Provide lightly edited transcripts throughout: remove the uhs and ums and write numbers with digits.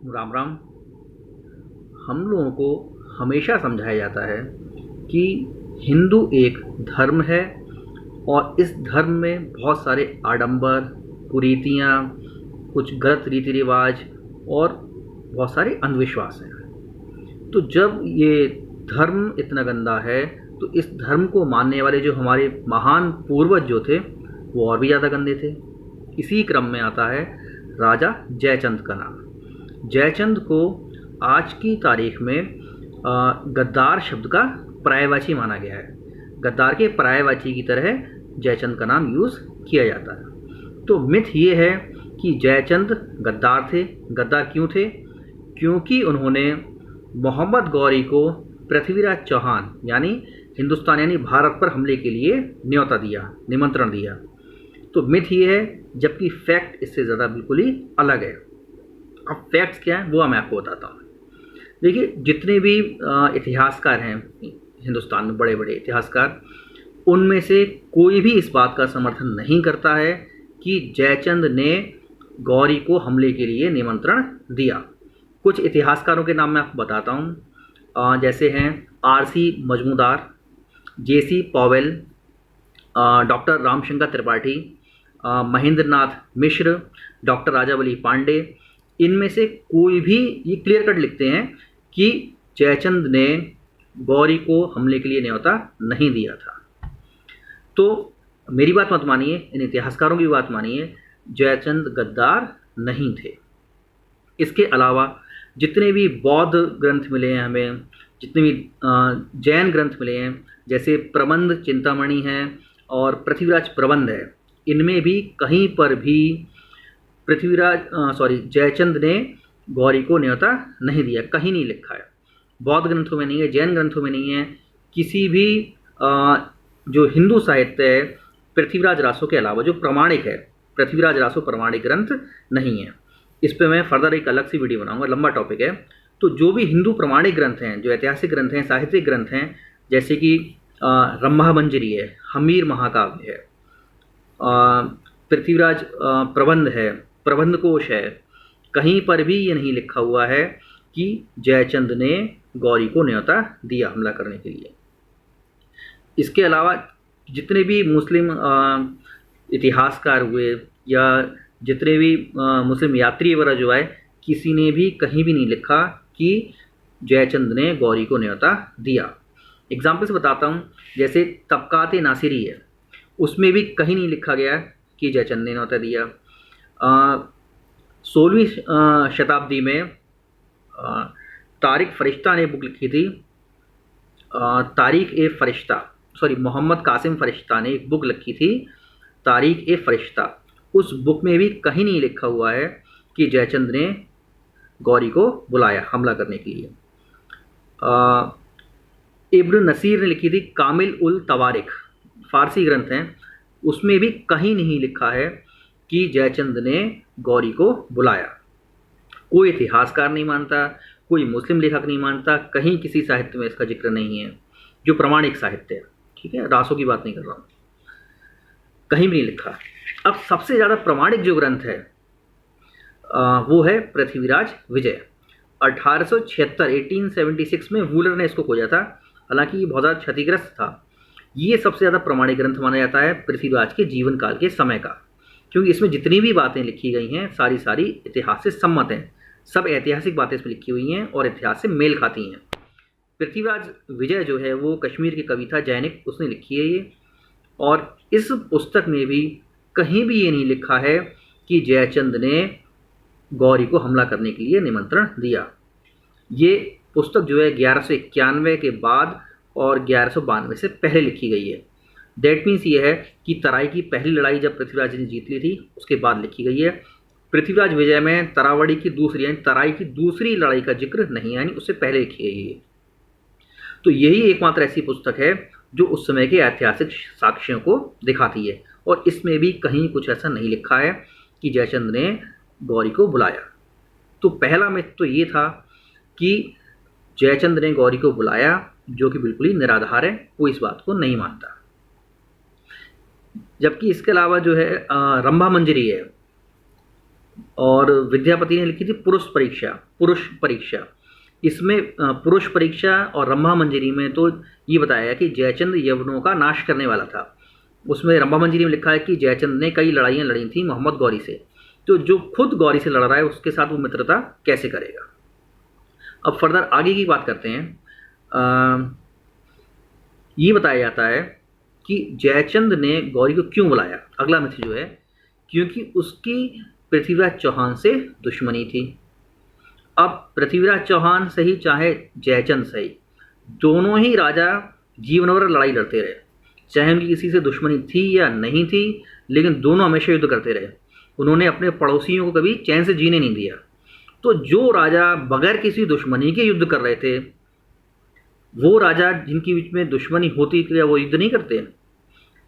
राम राम। हम लोगों को हमेशा समझाया जाता है कि हिंदू एक धर्म है और इस धर्म में बहुत सारे आडंबर, कुरीतियाँ, कुछ गलत रीति रिवाज और बहुत सारे अंधविश्वास हैं। तो जब ये धर्म इतना गंदा है तो इस धर्म को मानने वाले जो हमारे महान पूर्वज जो थे वो और भी ज़्यादा गंदे थे। इसी क्रम में आता है राजा जयचंद का नाम। जयचंद को आज की तारीख में गद्दार शब्द का पर्यायवाची माना गया है। गद्दार के पर्यायवाची की तरह जयचंद का नाम यूज़ किया जाता है। तो मिथ ये है कि जयचंद गद्दार थे। गद्दार क्यों थे? क्योंकि उन्होंने मोहम्मद गौरी को पृथ्वीराज चौहान यानी हिंदुस्तान यानी भारत पर हमले के लिए न्योता दिया, निमंत्रण दिया। तो मिथ ये है, जबकि फैक्ट इससे ज़्यादा बिल्कुल ही अलग है। अब फैक्ट्स क्या है वो मैं आपको बताता हूँ। देखिए, जितने भी इतिहासकार हैं हिंदुस्तान में, बड़े बड़े इतिहासकार, उनमें से कोई भी इस बात का समर्थन नहीं करता है कि जयचंद ने गौरी को हमले के लिए निमंत्रण दिया। कुछ इतिहासकारों के नाम मैं आपको बताता हूँ। जैसे हैं आरसी मजमूदार, जेसी Powell, doctor Ramshankar Tripathi, Mahendra Nath Mishra, doctor राजावली Pandey. इनमें से कोई भी ये क्लियर कट लिखते हैं कि जयचंद ने गौरी को हमले के लिए न्योता नहीं दिया था। तो मेरी बात मत मानिए, इन इतिहासकारों की बात मानिए। जयचंद गद्दार नहीं थे। इसके अलावा जितने भी बौद्ध ग्रंथ मिले हैं हमें, जितने भी जैन ग्रंथ मिले हैं, जैसे प्रबंध चिंतामणि है और पृथ्वीराज प्रबंध है, इनमें भी कहीं पर भी जयचंद ने गौरी को न्योता नहीं दिया, कहीं नहीं लिखा है। बौद्ध ग्रंथों में नहीं है, जैन ग्रंथों में नहीं है, किसी भी जो हिंदू साहित्य है पृथ्वीराज रासो के अलावा जो प्रमाणिक है, पृथ्वीराज रासो प्रमाणिक ग्रंथ नहीं है। इस पे मैं फर्दर एक अलग सी वीडियो बनाऊंगा, लंबा टॉपिक है। तो जो भी हिंदू प्रमाणिक ग्रंथ हैं, जो ऐतिहासिक ग्रंथ हैं, साहित्यिक ग्रंथ हैं, जैसे कि रंभामंजरी है, हमीर महाकाव्य है, पृथ्वीराज प्रबंध है, प्रबंधकोश है, कहीं पर भी ये नहीं लिखा हुआ है कि जयचंद ने गौरी को न्योता दिया हमला करने के लिए। इसके अलावा जितने भी मुस्लिम इतिहासकार हुए या जितने भी मुस्लिम यात्री वगैरह जो आए, किसी ने भी कहीं भी नहीं लिखा कि जयचंद ने गौरी को न्योता दिया। एग्जाम्पल से बताता हूँ, जैसे तबकात नासिरी है, उसमें भी कहीं नहीं लिखा गया कि जयचंद ने न्योता दिया। 16वीं शताब्दी में तारिक फरिश्ता ने बुक लिखी थी, मोहम्मद कासिम फरिश्ता ने एक बुक लिखी थी, तारीख ए फरिश्ता। उस बुक में भी कहीं नहीं लिखा हुआ है कि जयचंद ने गौरी को बुलाया हमला करने के लिए। इब्न नसीर ने लिखी थी कामिल उल तवारिख, फारसी ग्रंथ हैं, उसमें भी कहीं नहीं लिखा है कि जयचंद ने गौरी को बुलाया। कोई इतिहासकार नहीं मानता, कोई मुस्लिम लेखक नहीं मानता, कहीं किसी साहित्य में इसका जिक्र नहीं है जो प्रमाणिक साहित्य है। ठीक है, रासों की बात नहीं कर रहा हूँ, कहीं भी नहीं लिखा। अब सबसे ज़्यादा प्रमाणिक जो ग्रंथ है वो है पृथ्वीराज विजय। 1876 में वूलर ने इसको खोजा था, हालांकि ये बहुत ज़्यादा क्षतिग्रस्त था। ये सबसे ज़्यादा प्रमाणिक ग्रंथ माना जाता है पृथ्वीराज के जीवन काल के समय का, क्योंकि इसमें जितनी भी बातें लिखी गई हैं सारी इतिहास से सम्मत हैं। सब ऐतिहासिक बातें इसमें लिखी हुई हैं और इतिहास से मेल खाती हैं। पृथ्वीराज विजय जो है वो कश्मीर की कविता जैनिक उसने लिखी है ये, और इस पुस्तक में भी कहीं भी ये नहीं लिखा है कि जयचंद ने गौरी को हमला करने के लिए निमंत्रण दिया। ये पुस्तक जो है 1191 के बाद और 1192 से पहले लिखी गई है। दैट मीन्स ये है कि तराई की पहली लड़ाई जब पृथ्वीराज ने जीत ली थी उसके बाद लिखी गई है। पृथ्वीराज विजय में तरावड़ी की दूसरी यानी तराई की दूसरी लड़ाई का जिक्र नहीं, यानी उससे पहले लिखी गई है। तो यही एकमात्र ऐसी पुस्तक है जो उस समय के ऐतिहासिक साक्ष्यों को दिखाती है, और इसमें भी कहीं कुछ ऐसा नहीं लिखा है कि जयचंद ने गौरी को बुलाया। तो पहला मिथ तो ये था कि जयचंद ने गौरी को बुलाया, जो कि बिल्कुल ही निराधार है, कोई इस बात को नहीं मानता। जबकि इसके अलावा जो है रंभामंजरी है, और विद्यापति ने लिखी थी पुरुष परीक्षा। इसमें पुरुष परीक्षा और रंभा मंजरी में तो ये बताया है कि जयचंद यवनों का नाश करने वाला था। उसमें रंभा मंजरी में लिखा है कि जयचंद ने कई लड़ाइयाँ लड़ी थी मोहम्मद गौरी से, तो जो खुद गौरी से लड़ रहा है उसके साथ वो मित्रता कैसे करेगा। अब फर्दर आगे की बात करते हैं। ये बताया जाता है कि जयचंद ने गौरी को क्यों बुलाया। अगला मिथ जो है, क्योंकि उसकी पृथ्वीराज चौहान से दुश्मनी थी। अब पृथ्वीराज चौहान सही चाहे जयचंद सही, दोनों ही राजा जीवन भर लड़ाई लड़ते रहे, चाहे उनकी किसी से दुश्मनी थी या नहीं थी, लेकिन दोनों हमेशा युद्ध करते रहे। उन्होंने अपने पड़ोसियों को कभी चैन से जीने नहीं दिया। तो जो राजा बगैर किसी दुश्मनी के युद्ध कर रहे थे, वो राजा जिनके बीच में दुश्मनी होती थी वो युद्ध नहीं करते।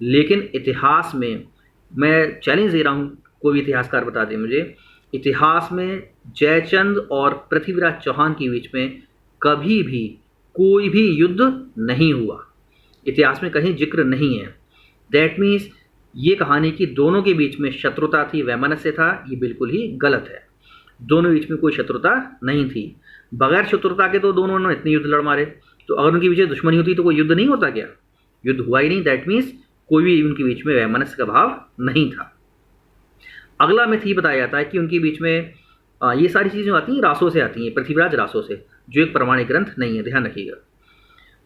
लेकिन इतिहास में, मैं चैलेंज दे रहा हूँ, कोई भी इतिहासकार बता दे मुझे, इतिहास में जयचंद और पृथ्वीराज चौहान के बीच में कभी भी कोई भी युद्ध नहीं हुआ। इतिहास में कहीं जिक्र नहीं है। दैट मीन्स ये कहानी कि दोनों के बीच में शत्रुता थी, वैमनस्य था, ये बिल्कुल ही गलत है। दोनों के बीच में कोई शत्रुता नहीं थी। बगैर शत्रुता के तो दोनों ने इतने युद्ध लड़ मारे, तो अगर उनके बीच दुश्मनी होती तो कोई युद्ध नहीं होता क्या? युद्ध हुआ ही नहीं। दैट मीन्स कोई भी उनके बीच में वैमनस्य का भाव नहीं था। अगला मिथ ये बताया जाता है कि उनके बीच में ये सारी चीज़ें आती हैं रासों से आती हैं, पृथ्वीराज रासों से, जो एक प्रमाणिक ग्रंथ नहीं है, ध्यान रखिएगा।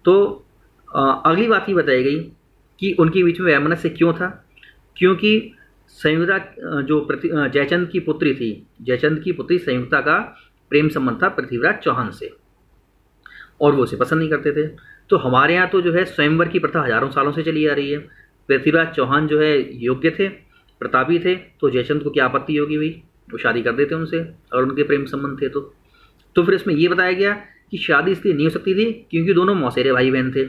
तो अगली बात ये बताई गई कि उनके बीच में वैमनस्य क्यों था। क्योंकि संयुक्ता जो जयचंद की पुत्री थी, जयचंद की पुत्री संयुक्ता का प्रेम संबंध था पृथ्वीराज चौहान से, और वो उसे पसंद नहीं करते थे। तो हमारे यहाँ तो जो है स्वयंवर की प्रथा हजारों सालों से चली आ रही है। पृथ्वीराज चौहान जो है योग्य थे, प्रतापी थे, तो जयचंद को क्या आपत्ति होगी भाई, वो शादी कर देते उनसे, और उनके प्रेम संबंध थे। तो फिर इसमें ये बताया गया कि शादी इसलिए नहीं हो सकती थी क्योंकि दोनों मौसेरे भाई बहन थे।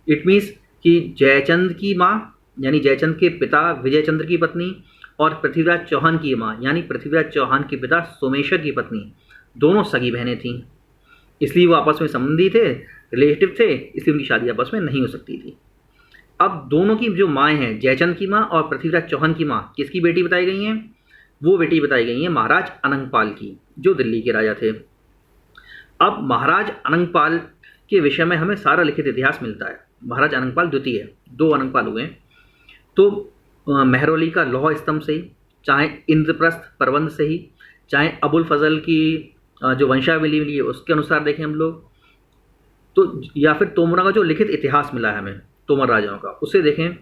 इट मीन्स कि जयचंद की माँ यानी जयचंद के पिता विजयचंद्र की पत्नी और पृथ्वीराज चौहान की माँ यानी पृथ्वीराज चौहान के पिता सोमेश्वर की पत्नी दोनों सगी बहनें थीं। इसलिए वो आपस में संबंधी थे, रिलेटिव थे, इसलिए उनकी शादी आपस में नहीं हो सकती थी। अब दोनों की जो माएँ हैं, जयचंद की माँ और पृथ्वीराज चौहान की माँ, किसकी बेटी बताई गई हैं? वो बेटी बताई गई हैं महाराज अनंगपाल की, जो दिल्ली के राजा थे। अब महाराज अनंगपाल के विषय में हमें सारा लिखित इतिहास मिलता है। महाराज अनंगपाल द्वितीय, 2 अनंगपाल हुए। तो मेहरौली का लौह स्तंभ से ही, चाहे इंद्रप्रस्थ प्रबंध से ही, चाहे अबुल फजल की जो वंशावली मिली है उसके अनुसार देखें हम लोग, तो या फिर तोमरा का जो लिखित इतिहास मिला है हमें तोमर राजाओं का, उसे देखें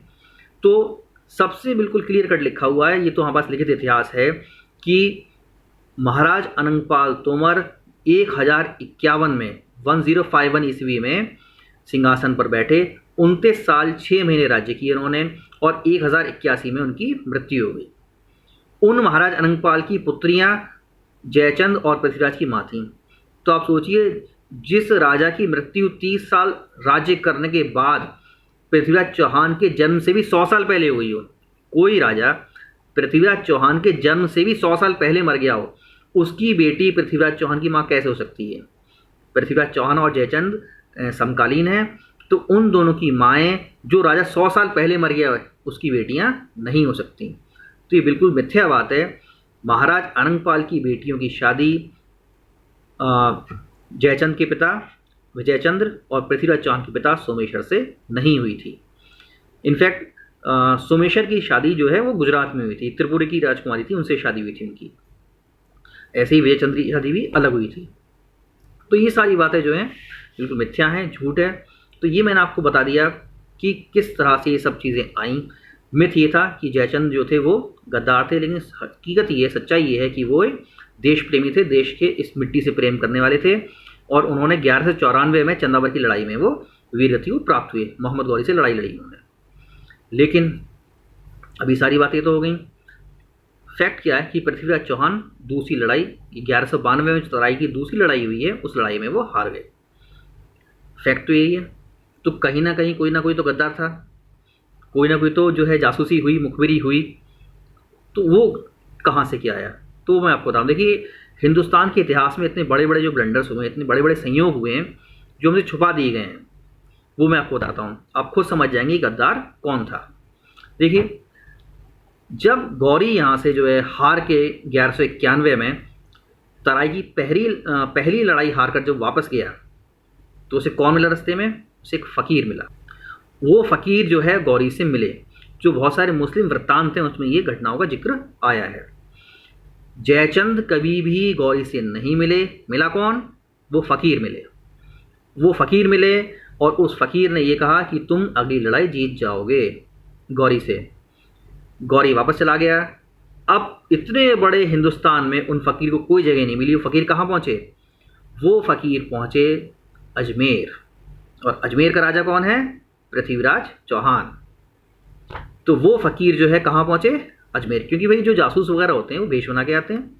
तो सबसे बिल्कुल क्लियर कट लिखा हुआ है, ये तो हमारे पास लिखित इतिहास है कि महाराज अनंगपाल तोमर 1051 में 1051 ईस्वी में सिंहासन पर बैठे, 29 साल 6 महीने राज्य किए उन्होंने, और 1081 में उनकी मृत्यु हो गई। उन महाराज अनंगपाल की पुत्रियां जयचंद और पृथ्वीराज की माँ थीं। तो आप सोचिए, जिस राजा की मृत्यु 30 साल राज्य करने के बाद पृथ्वीराज चौहान के जन्म से भी 100 साल पहले हुई हो, कोई राजा पृथ्वीराज चौहान के जन्म से भी 100 साल पहले मर गया हो, उसकी बेटी पृथ्वीराज चौहान की माँ कैसे हो सकती है? पृथ्वीराज चौहान और जयचंद समकालीन हैं, तो उन दोनों की माएँ जो राजा 100 साल पहले मर गया है उसकी बेटियां नहीं हो सकती। तो ये बिल्कुल मिथ्या बात है। महाराज अनंगपाल की बेटियों की शादी जयचंद के पिता विजयचंद्र और पृथ्वीराज चौहान के पिता सोमेश्वर से नहीं हुई थी। इनफैक्ट सोमेश्वर की शादी जो है वो गुजरात में हुई थी, त्रिपुरा की राजकुमारी थी, उनसे शादी हुई थी उनकी। ऐसे ही विजयचंद्र की शादी भी अलग हुई थी। तो ये सारी बातें जो हैं बिल्कुल मिथ्या हैं, झूठ है। तो ये मैंने आपको बता दिया कि किस तरह से ये सब चीज़ें आईं। मिथ ये था कि जयचंद जो थे वो गद्दार थे, लेकिन हकीकत ये, सच्चाई ये है कि वो देश प्रेमी थे, देश के इस मिट्टी से प्रेम करने वाले थे, और उन्होंने 1194 में चंदावर की लड़ाई में वो वीरगति प्राप्त हुए, मोहम्मद गौरी से लड़ाई लड़ी उन्होंने। लेकिन अभी सारी बातें तो हो गई। फैक्ट क्या है कि पृथ्वीराज चौहान दूसरी लड़ाई 1192 में तराई की दूसरी लड़ाई हुई है, उस लड़ाई में वो हार गए। फैक्ट तो यही है। तो कहीं ना कहीं कोई ना कोई तो गद्दार था, कोई ना कोई तो जो है जासूसी हुई, मुखबिरी हुई, तो वो कहाँ से क्या आया? तो मैं आपको बताऊँ, देखिए हिंदुस्तान के इतिहास में इतने बड़े बड़े जो ब्लंडर्स हुए हैं, इतने बड़े बड़े संयोग हुए हैं जो हमसे छुपा दिए गए हैं, वो मैं आपको बताता हूँ। आप खुद समझ जाएंगे गद्दार कौन था। देखिए जब गौरी यहाँ से जो है हार के 1191 में तराई की पहली लड़ाई हार कर जब वापस गया तो उसे कौन मिला रास्ते में? उसे एक फ़कीर मिला। वो फ़कीर जो है गौरी से मिले। जो बहुत सारे मुस्लिम वृत्तांत हैं उसमें ये घटनाओं का जिक्र आया है। जयचंद कभी भी गौरी से नहीं मिले। मिला कौन? वो फ़कीर मिले। वो फ़कीर मिले और उस फ़कीर ने ये कहा कि तुम अगली लड़ाई जीत जाओगे गौरी से। गौरी वापस चला गया। अब इतने बड़े हिंदुस्तान में उन फ़कीर को कोई जगह नहीं मिली। वो फ़कीर कहाँ पहुँचे? वो फ़कीर पहुँचे अजमेर। और अजमेर का राजा कौन है? पृथ्वीराज चौहान। तो वो फ़कीर जो है कहाँ पहुँचे? अजमेर। क्योंकि भाई जो जासूस वगैरह होते हैं वो भेष बना के आते हैं।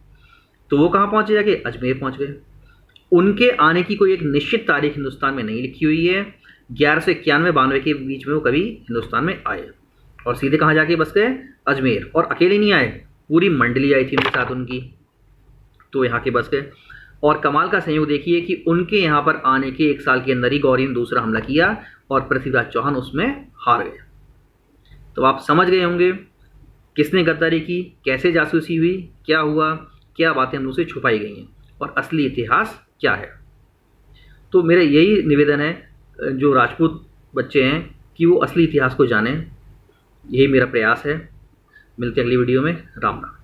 तो वो कहाँ पहुँचे? जाके अजमेर पहुँच गए। उनके आने की कोई एक निश्चित तारीख हिंदुस्तान में नहीं लिखी हुई है। 1191-92 के बीच में वो कभी हिंदुस्तान में आए और सीधे कहाँ जाके बस गए? अजमेर। और अकेले नहीं आए, पूरी मंडली आई थी उनके साथ उनकी, तो यहाँ के बस गए। और कमाल का संयोग देखिए कि उनके यहाँ पर आने के 1 साल के अंदर ही गौरी ने दूसरा हमला किया और पृथ्वीराज चौहान उसमें हार गए। तो आप समझ गए होंगे किसने गद्दारी की, कैसे जासूसी हुई, क्या हुआ, क्या बातें हम से छुपाई गई हैं और असली इतिहास क्या है। तो मेरा यही निवेदन है जो राजपूत बच्चे हैं कि वो असली इतिहास को जानें। यही मेरा प्रयास है। मिलते हैं अगली वीडियो में। राम राम।